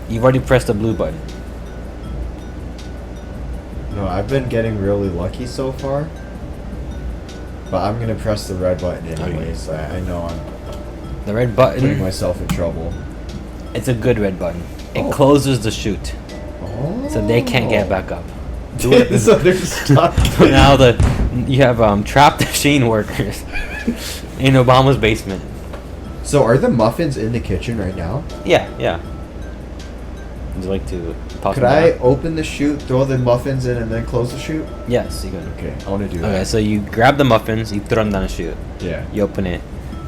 You've already pressed the blue button. No, I've been getting really lucky so far. But I'm gonna press the red button anyways. I know I'm The red putting button, myself in trouble. it's a good red button. It Oh. closes the chute, Oh. so they can't get back up. So they're stuck. So now you have trapped machine workers in Obama's basement. So are the muffins in the kitchen right now? Yeah. Would you like to toss Could them I down? open the chute, throw the muffins in, and then close the chute? Yes, you can. Okay, I want to do that. Okay, so you grab the muffins, you throw them down the chute, Yeah. you open it,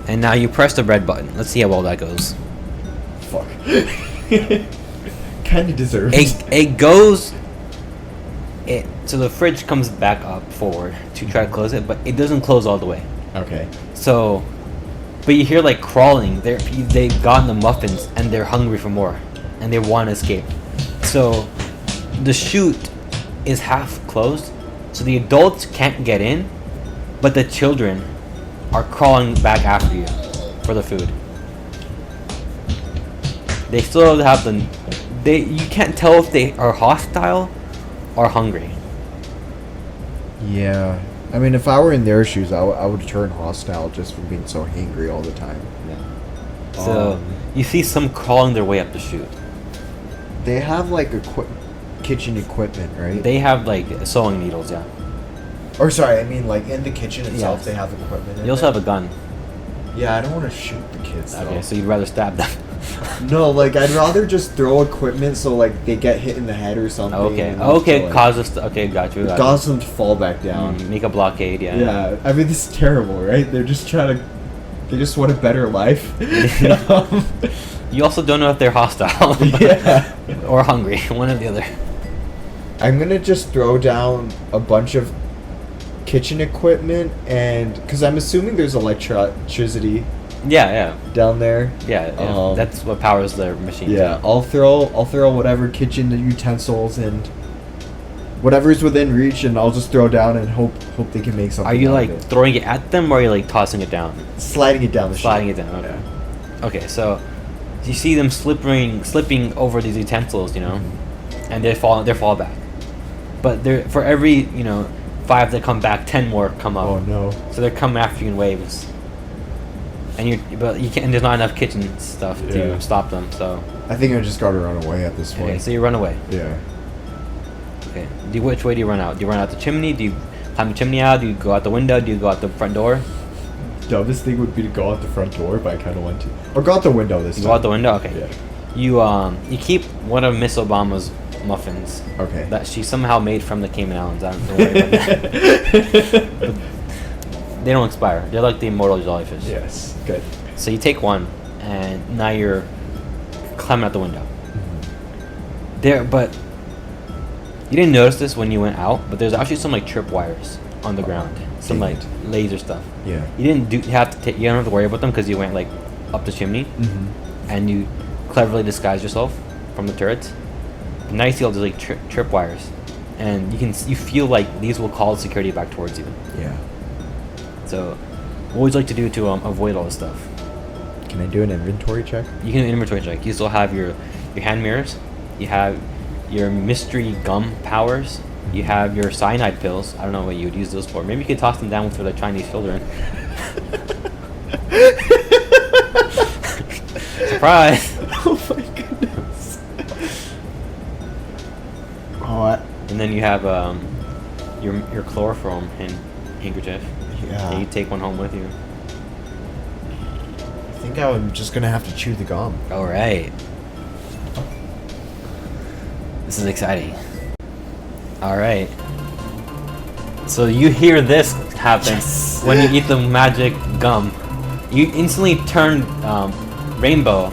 and now you press the red button. Let's see how well that goes. Fuck. Kind of deserved. It goes. So the fridge comes back up forward to try to close it, but it doesn't close all the way. Okay. So, but you hear like crawling. They've gotten the muffins and they're hungry for more, and they want to escape. So, the chute is half closed, so the adults can't get in, but the children are crawling back after you for the food. They still have you can't tell if they are hostile or hungry. Yeah. I mean, if I were in their shoes, I would turn hostile just from being so hangry all the time. So you see some crawling their way up the chute. They have like kitchen equipment, right? They have like sewing needles, yeah. Or sorry, I mean like in the kitchen itself, Yes. they have equipment. They also have a gun. Yeah, I don't want to shoot the kids. Okay, though. so you'd rather stab them. No, like I'd rather just throw equipment so like they get hit in the head or something. Okay, and then okay, so, like, cause us. Okay, got you. cause them to fall back down. Make a blockade, yeah. Yeah, I mean this is terrible, right? They're just trying to. They just want a better life. You also don't know if they're hostile. Yeah. Or hungry, one or the other. I'm gonna just throw down a bunch of kitchen equipment and because I'm assuming there's electricity Yeah. down there. Yeah. That's what powers their machines. Yeah, I'll throw whatever kitchen utensils and whatever's within reach, and I'll just throw down and hope they can make something. Are you out like of it. throwing it at them, or are you like tossing it down? Sliding it down the Sliding chute. it down. Okay. Yeah. Okay, so you see them slipping over these utensils, and they fall back. But for every 5 that come back, 10 more come up. Oh no. So they're coming after you in waves. And you can't. There's not enough kitchen stuff Yeah. to stop them. So I think I just gotta run away at this point. okay, so you run away. Yeah. Okay. Which way do you run out? Do you run out the chimney? Do you climb the chimney out? Do you go out the window? Do you go out the front door? dumbest thing would be to go out the front door, but I kind of want to. Or go out the window this You time. go out the window? Okay. Yeah. You keep one of Miss Obama's muffins Okay. that she somehow made from the Cayman Islands. I don't worry about that. But they don't expire. They're like the immortal jellyfish. Yes. Good. So you take one, and now you're climbing out the window. But you didn't notice this when you went out, but there's actually some like trip wires on the ground, some like laser stuff. Yeah. You didn't you don't have to worry about them because you went like up the chimney, and you cleverly disguised yourself from the turrets. But now you see all these like trip wires, and you feel like these will call security back towards you. Yeah. So, what would you like to do to avoid all this stuff? Can I do an inventory check? You can do an inventory check. You still have your hand mirrors. You have your mystery gum powers. You have your cyanide pills. I don't know what you would use those for. Maybe you could toss them down for the Chinese children. Surprise! Oh my goodness. Oh, And then you have your chloroform handkerchief. yeah. And you take one home with you. I think I'm just gonna have to chew the gum. All right. This is exciting. All right. So you hear this happen when you eat the magic gum. You instantly turn rainbow,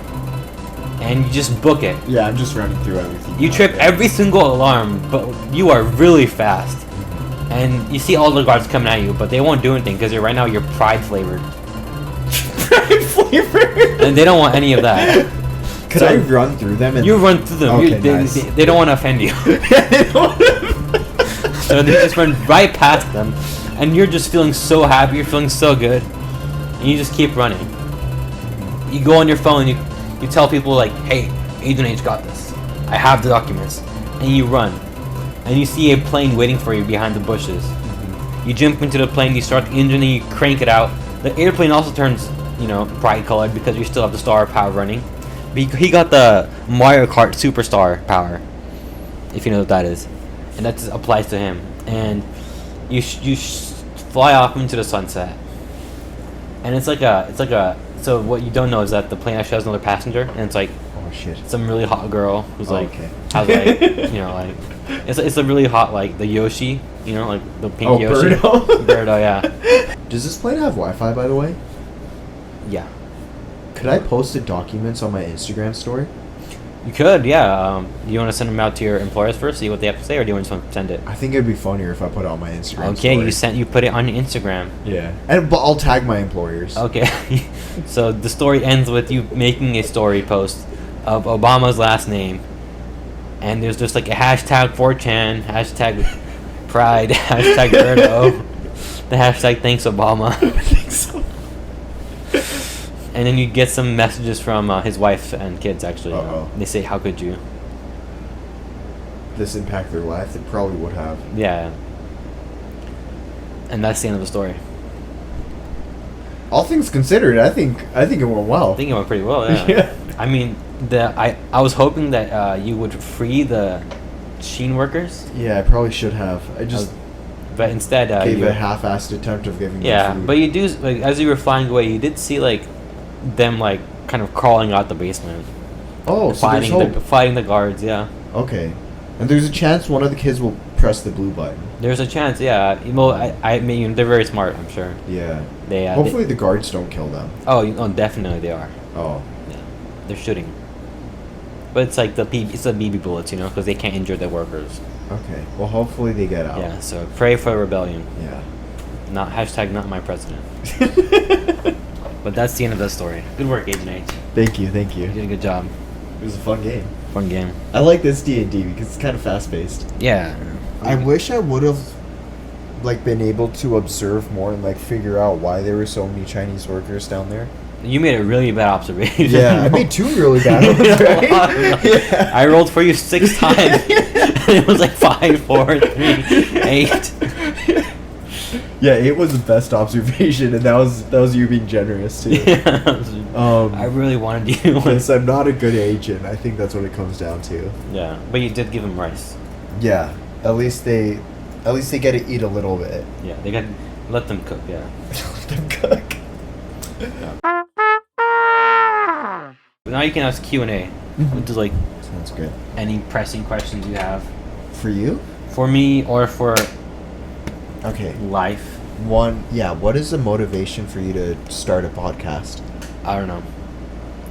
and you just book it. Yeah, I'm just running through everything. You trip every single alarm, but you are really fast. And you see all the guards coming at you, but they won't do anything because right now you're pride flavored. Pride flavored. And they don't want any of that. Could So I run through them? And You run through them. Okay, they, nice. they don't want to offend you. So they just run right past them, and you're just feeling so happy. You're feeling so good, and you just keep running. You go on your phone. And you tell people like, "Hey, Agent H got this. I have the documents." And you run, and you see a plane waiting for you behind the bushes. You jump into the plane. You start the engine, and you crank it out. The airplane also turns, bright colored because you still have the star power running. He got the Mario Kart Superstar power, if you know what that is, and that just applies to him. And you fly off into the sunset, and it's like a. So what you don't know is that the plane actually has another passenger, and it's like oh shit. some really hot girl who's Oh, like okay. has like like it's a really hot like the Yoshi, like the pink Yoshi. Birdo. Birdo, yeah, Does this plane have Wi-Fi, by the way? yeah. Could I post the documents on my Instagram story? You could, yeah. Do you want to send them out to your employers first, see what they have to say, or do you want to send it? I think it'd be funnier if I put it on my Instagram Okay, story. you put it on your Instagram. Yeah. But I'll tag my employers. Okay, so the story ends with you making a story post of Obama's last name, and there's just like a hashtag 4chan, hashtag pride, hashtag Birdo, the hashtag thanks Obama. I think so. And then you get some messages from his wife and kids, actually. Uh-oh. They say, how could you? This impact their life? It probably would have. Yeah. And that's the end of the story. All things considered, I think it went well. I think it went pretty well, yeah. Yeah. I mean, I was hoping that you would free the Sheen workers, Yeah, I probably should have. I just but instead gave you, a half-assed attempt of giving them yeah. food. But you do, like, as you were flying away, you did see like them like kind of crawling out the basement, Oh, so there's hope. fighting the guards. Yeah, Okay. And there's a chance one of the kids will press the blue button. there's a chance. Yeah, well, I mean, they're very smart. I'm sure. Yeah. They Hopefully the guards don't kill them. Definitely they are. Oh. Yeah, they're shooting. But it's like it's the BB bullets, because they can't injure the workers. Okay. Well, hopefully they get out. Yeah, so pray for rebellion. Yeah. Not my president. But that's the end of that story. Good work, Agent H. Thank you. You did a good job. It was a fun game. Fun game. I like this D&D because it's kind of fast-paced. Yeah. I wish I would have been able to observe more and figure out why there were so many Chinese workers down there. You made a really bad observation. Yeah, I made 2 really bad ones, right? Yeah. I rolled for you 6 times. It was like 5, 4, 3, 8. Yeah, 8 was the best observation, and that was you being generous too. I really wanted you. Yes, I'm not a good agent. I think that's what it comes down to. Yeah, but you did give him rice. Yeah, at least they get to eat a little bit. Yeah, they got let them cook. Yeah. Let them cook. But now you can ask Q&A. Which is like Sounds good. any pressing questions you have For you? for me or for Okay. life. What is the motivation for you to start a podcast? I don't know.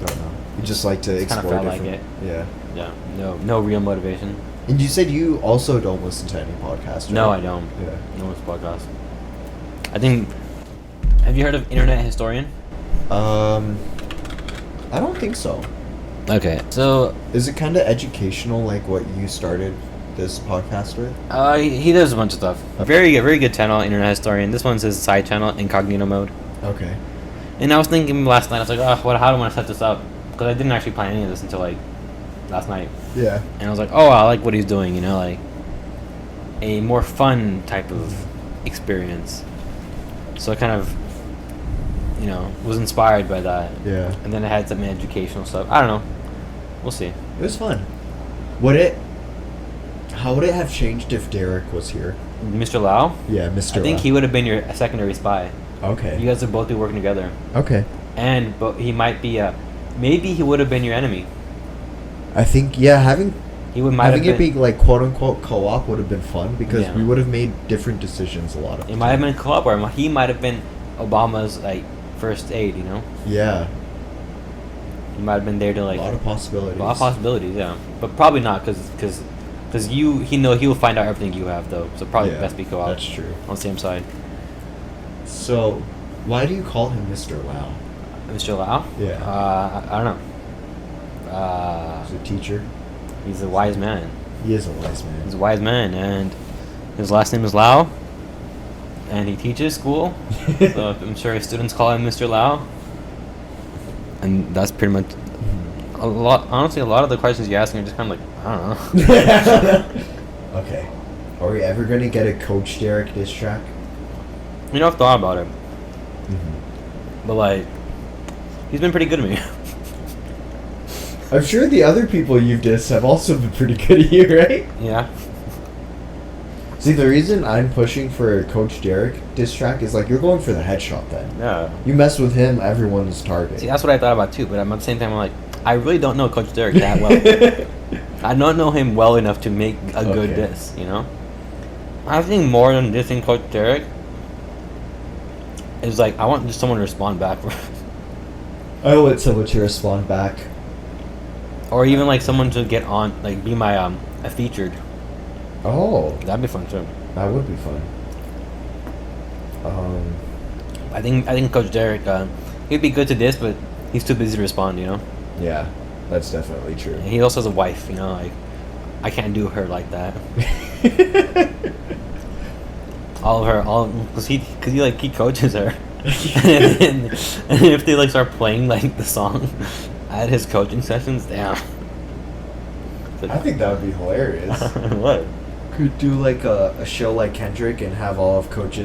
Don't know. You just like to Just kinda explore felt like different. Yeah. Yeah. No real motivation. And you said you also don't listen to any podcasts, right? No, I don't. Yeah. No, it's podcast. I think. Have you heard of Internet Historian? I don't think so. Okay. So Is it kind of educational, like what you started this podcast with? he does a bunch of stuff. Okay. Very good channel, Internet Historian. This one's his side channel, Incognito Mode. Okay. And I was thinking last night, I was like, oh, how do I want to set this up? Because I didn't actually plan any of this until like last night. Yeah. And I was like, oh, I like what he's doing, you know, like a more fun type of experience. So I kind of, you know, was inspired by that. Yeah. And then it had some educational stuff. I don't know. We'll see. It was fun. How would it have changed if Derek was here? Mr. Lau? Yeah, Mr. I think Lau. he would have been your secondary spy. Okay. You guys would both be working together. Okay. But he might be maybe he would have been your enemy. I think having Might have it been, be like quote unquote co-op would have been fun because Yeah. we would have made different decisions a lot of. It might have been co-op, or he might have been Obama's like first aide. You know, Yeah. he might have been there to like A lot of possibilities. A lot of possibilities, yeah, but probably not because he'll find out everything you have though. So probably Yeah, best be co-op. that's true. On the same side. So, why do you call him Mr. Lau? Mr. Lau? Yeah. I don't know. He's a teacher. He's a wise man. He is a wise man. He's a wise man, and his last name is Lau, and he teaches school. So I'm sure his students call him Mr. Lau. And that's pretty much a lot. Honestly, a lot of the questions you ask me are just kind of like, I don't know. Okay. Are we ever gonna get a Coach Derek diss track? You know, I've thought about it, Mm-hmm. but like, he's been pretty good to me. I'm sure the other people you've dissed have also been pretty good at you, right? Yeah. See, the reason I'm pushing for a Coach Derek diss track is like you're going for the headshot then. Yeah. You mess with him, everyone's target. See, that's what I thought about too, but at the same time, I'm like, I really don't know Coach Derek that well. I don't know him well enough to make a good Okay. diss, you know? I think more than dissing Coach Derek is like, I want just someone to respond back. I want someone to respond back. Or even like someone to get on, like be my a featured. Oh, That'd be fun too. that would be fun. I think Coach Derek, he'd be good to this, but he's too busy to respond, you know? Yeah, that's definitely true. And he also has a wife, you know, like, I can't do her like that. Cause he coaches her. and if they like start playing like the song at his coaching sessions, damn. I think that would be hilarious. What? Could do like a show like Kendrick and have all of Coach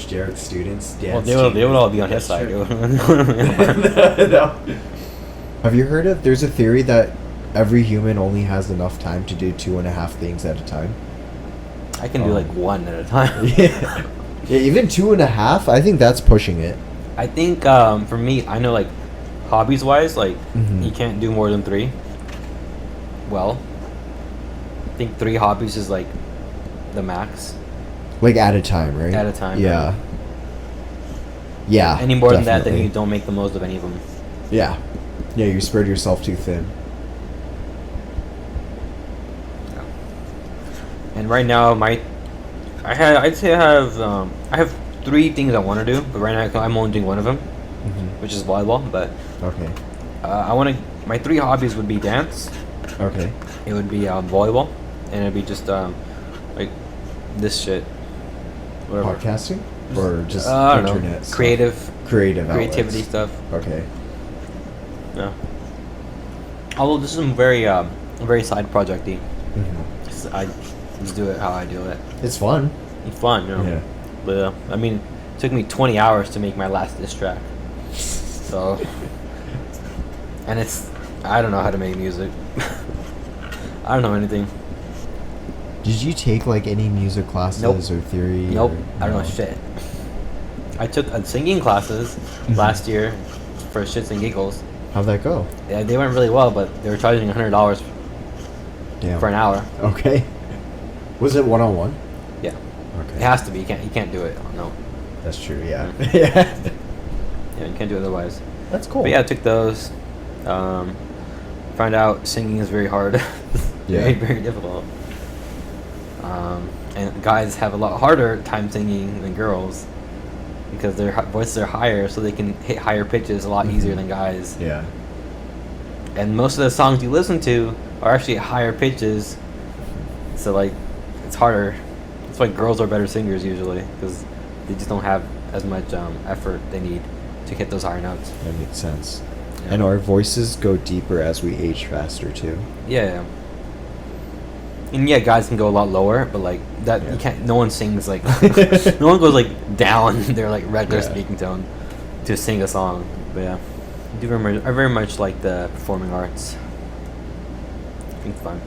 Derek's students dance. Well, they would all be on his side. No. Have you heard of? There's a theory that every human only has enough time to do 2.5 things at a time. I can do like one at a time. Yeah. Yeah, even 2.5. I think that's pushing it. I think for me, I know like hobbies wise, like Mhm. you can't do more than 3. Well, I think 3 hobbies is like the max. Like at a time, right? At a time, Yeah. Yeah. Any more than that, then definitely. you don't make the most of any of them. Yeah. Yeah, you spread yourself too thin. And right now, I'd say I have 3 things I want to do, but right now I'm only doing one of them, Mm-hmm. which is volleyball. But Okay. my 3 hobbies would be dance. Okay. It would be volleyball, and it'd be just like this shit. Whatever. Podcasting? Or just I don't internet know. stuff? Creativity outlets. stuff. Okay. Yeah. Although this is very side projecty. Mm-hmm. I just do it how I do it. It's fun. It's fun, you know. Yeah. But I mean, it took me 20 hours to make my last diss track. So, and I don't know how to make music. I don't know anything. Did you take like any music classes Nope. or theory? Nope. or- I don't know no? shit. I took singing classes last year for shits and giggles. How'd that go? Yeah, they went really well, but they were charging $100 Damn. for an hour. Okay. Was it one-on-one? Yeah, Okay. it has to be. You can't do it. No, That's true. Yeah. Yeah. yeah, you can't do it otherwise. That's cool. But yeah, I took those. Found out singing is very hard. Yeah. Very, very difficult. And guys have a lot harder time singing than girls because their voices are higher, so they can hit higher pitches a lot easier than guys. Yeah. And most of the songs you listen to are actually at higher pitches, so like it's harder. That's why girls are better singers usually, because they just don't have as much effort they need to hit those higher notes. That makes sense. Yeah. And our voices go deeper as we age faster too. Yeah. And yeah, guys can go a lot lower, but like that, Yeah. you can't. No one sings like, no one goes like down their like regular Yeah. speaking tone to sing a song. But yeah, I very much like the performing arts. I think it's fun.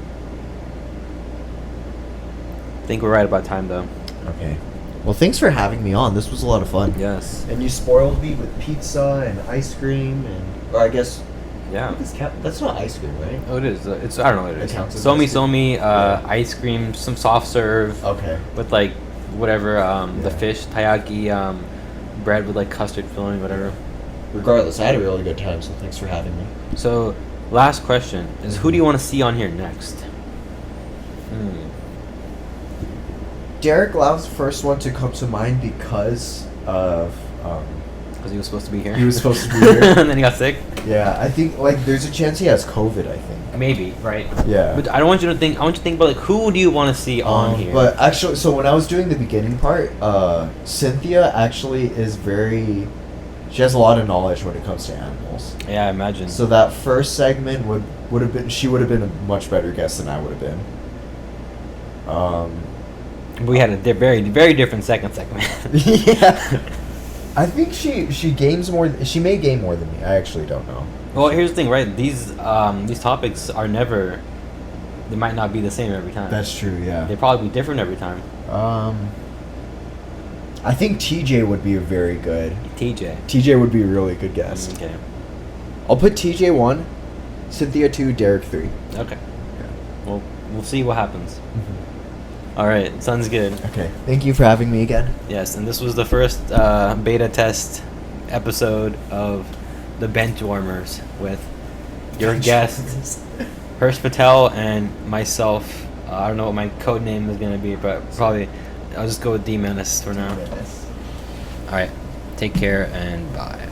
I think we're right about time though. Okay. Well, thanks for having me on. This was a lot of fun. Yes. And you spoiled me with pizza and ice cream and, or I guess, Yeah. that's not ice cream, right? Oh, it is. It's I don't know what it It is. counts as Somi ice cream. somi, Yeah. ice cream, some soft serve Okay. with like whatever the Yeah. fish taiyaki bread with like custard filling, whatever. Regardless, I had a really good time, so thanks for having me. So, last question is, who do you want to see on here next? Derek Lau's the first one to come to mind because of, Because he was supposed to be here. he was supposed to be here. And then he got sick. Yeah, I think, like, there's a chance he has COVID, I think. Maybe, right? Yeah. But I don't want you to think. I want you to think about like who do you want to see on here? But actually, so when I was doing the beginning part, Cynthia actually is she has a lot of knowledge when it comes to animals. Yeah, I imagine. So that first segment would have been, she would have been a much better guest than I would have been. We had a very, very different second segment. Yeah. I think she gains more. She may gain more than me. I actually don't know. Well, here's the thing, right? These topics are never. They might not be the same every time. That's true. Yeah. They probably be different every time. I think TJ would be a very good. TJ. TJ would be a really good guest. Okay. I'll put TJ 1, Cynthia 2, Derek 3. Okay. Well, we'll see what happens. All right, sounds good. Okay. Thank you for having me again. Yes, and this was the first beta test episode of the Benchwarmers with your guest, Hirsch Patel, and myself. I don't know what my code name is going to be, but probably I'll just go with D-Menace for now. All right, take care and bye.